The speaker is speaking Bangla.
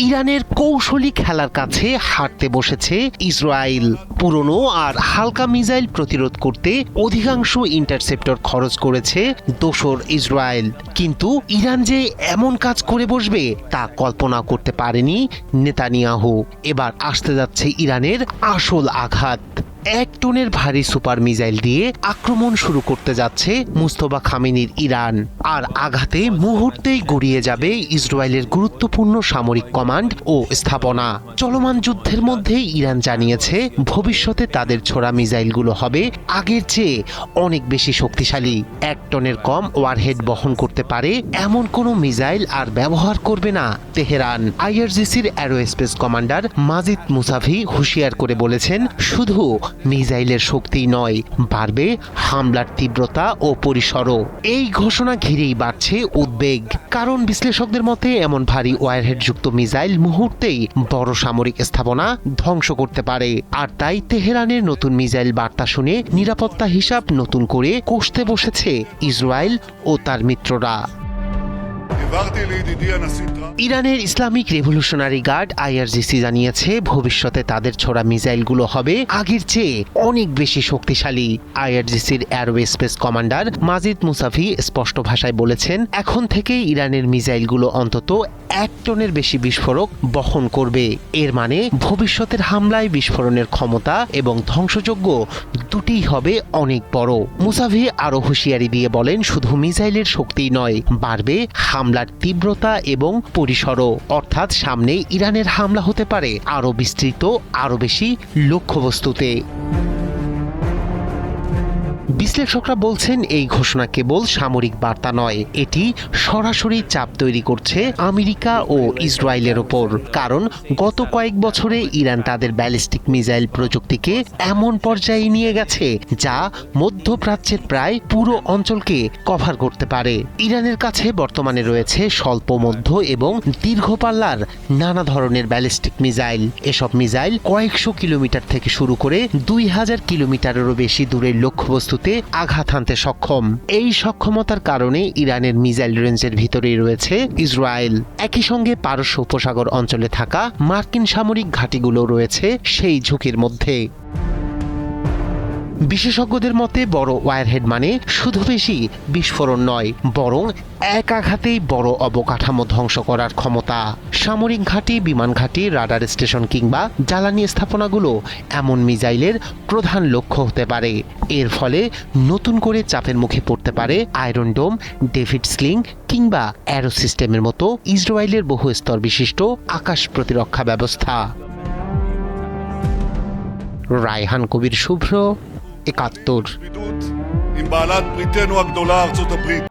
ইরানের কৌশলী খেলার কাছে হারতে বসেছে ইসরায়েল। পুরনো আর হালকা মিসাইল প্রতিরোধ করতে অধিকাংশ ইন্টারসেপ্টর খরচ করেছে দোসর ইসরায়েল, কিন্তু ইরান যে এমন কাজ করে বসবে তা কল্পনা করতে পারেনি নেতানিয়াহু। এবার আসতে যাচ্ছে ইরানের আসল আঘাত। 1 টনের ভারী সুপার মিসাইল দিয়ে আক্রমণ শুরু করতে যাচ্ছে মুস্তফা খামেনির ইরান। আর আঘাতে মুহূর্তেই গড়িয়ে যাবে ইসরায়েলের গুরুত্বপূর্ণ সামরিক কমান্ড ও স্থাপনা। চলমান যুদ্ধের মধ্যে ইরান জানিয়েছে ভবিষ্যতে তাদের ছোড়া মিসাইলগুলো হবে আগের চেয়ে অনেক বেশি শক্তিশালী। 1 টনের কম ওয়ারহেড বহন করতে পারে এমন কোনো মিসাইল আর ব্যবহার করবে না তেহরান। আইআরজিসির অ্যারোস্পেস কমান্ডার মাজিদ মুসাভি হুঁশিয়ার করে বলেছেন, শুধু মিসাইলের শক্তি নয়, বাড়বে হামলার তীব্রতা ও পরিসরও। এই ঘোষণা ঘিরেই বাড়ছে উদ্বেগ, কারণ বিশ্লেষকদের মতে এমন ভারী ওয়ারহেডযুক্ত মিসাইল মুহূর্তেই বড় সামরিক স্থাপনা ধ্বংস করতে পারে। আর তাই তেহরানের নতুন মিসাইল বার্তা শুনে নিরাপত্তা হিসাব নতুন করে কষতে বসেছে ইসরায়েল ও তার মিত্ররা। ইরানের ইসলামিক রেভলিউশনারি গার্ড আইআরজিসি জানিয়েছে ভবিষ্যতে তাদের ছোড়া মিসাইলগুলো হবে আগের চেয়ে অনেক বেশি শক্তিশালী। আইআরজিসির অ্যারোস্পেস কমান্ডার মাজিদ মুসাভি স্পষ্ট ভাষায় বলেছেন, এখন থেকেই ইরানের মিসাইলগুলো অন্তত 1 টনের বেশি বিস্ফোরক বহন করবে। এর মানে ভবিষ্যতের হামলায় বিস্ফোরণের ক্ষমতা এবং ধ্বংসযোগ্য দুটিই হবে অনেক বড়। মুসাভি আরো হুঁশিয়ারি দিয়ে বলেন, শুধু মিসাইলের শক্তি নয়, বাড়বে হামলার তীব্রতা এবং পরিসরও। অর্থাৎ সামনে ইরানের হামলা হতে পারে আরো বিস্তৃত, আরো বেশি লক্ষ্যবস্তুতে। বিশ্লেষকরা বলছেন, এই ঘোষণা কেবল সামরিক বার্তা নয়, এটি সরাসরি চাপ তৈরি করছে আমেরিকা ও ইসরায়েলের ওপর। কারণ গত কয়েক বছরে ইরান তাদের ব্যালিস্টিক মিসাইল প্রযুক্তিকে এমন পর্যায়ে নিয়ে গেছে যা মধ্যপ্রাচ্যের প্রায় পুরো অঞ্চলকে কভার করতে পারে। ইরানের কাছে বর্তমানে রয়েছে স্বল্প, মধ্য এবং দীর্ঘ পাল্লার নানা ধরনের ব্যালিস্টিক মিসাইল। এসব মিসাইল কয়েকশো কিলোমিটার থেকে শুরু করে 2000 কিলোমিটারেরও বেশি দূরের লক্ষ্যবস্তুতে আঘাত হানতে সক্ষম। এই সক্ষমতার কারণে ইরানের মিসাইল রেঞ্জের ভিতরেই রয়েছে ইসরায়েল। একই সঙ্গে পারস্য উপসাগর অঞ্চলে থাকা মার্কিন সামরিক ঘাঁটিগুলো রয়েছে সেই ঝুঁকির মধ্যে। বিশেষজ্ঞদের মতে বড় ওয়ারহেড মানে শুধু বেশি বিস্ফোরণ নয়, বরং এক আঘাতেই বড় অবকাঠামো ধ্বংস করার ক্ষমতা। সামরিক ঘাঁটি, বিমান ঘাঁটি, রাডার স্টেশন কিংবা জ্বালানি স্থাপনাগুলো এমন মিসাইলের প্রধান লক্ষ্য হতে পারে। এর ফলে নতুন করে চাপের মুখে পড়তে পারে আয়রন ডোম, ডেভিড স্লিং কিংবা অ্যারো সিস্টেমের মতো ইসরায়েলের বহু স্তর বিশিষ্ট আকাশ প্রতিরক্ষা ব্যবস্থা। রায়হান কবির শুভ্র, 71। עם בעלת בריתנו הגדולה ארצות הברית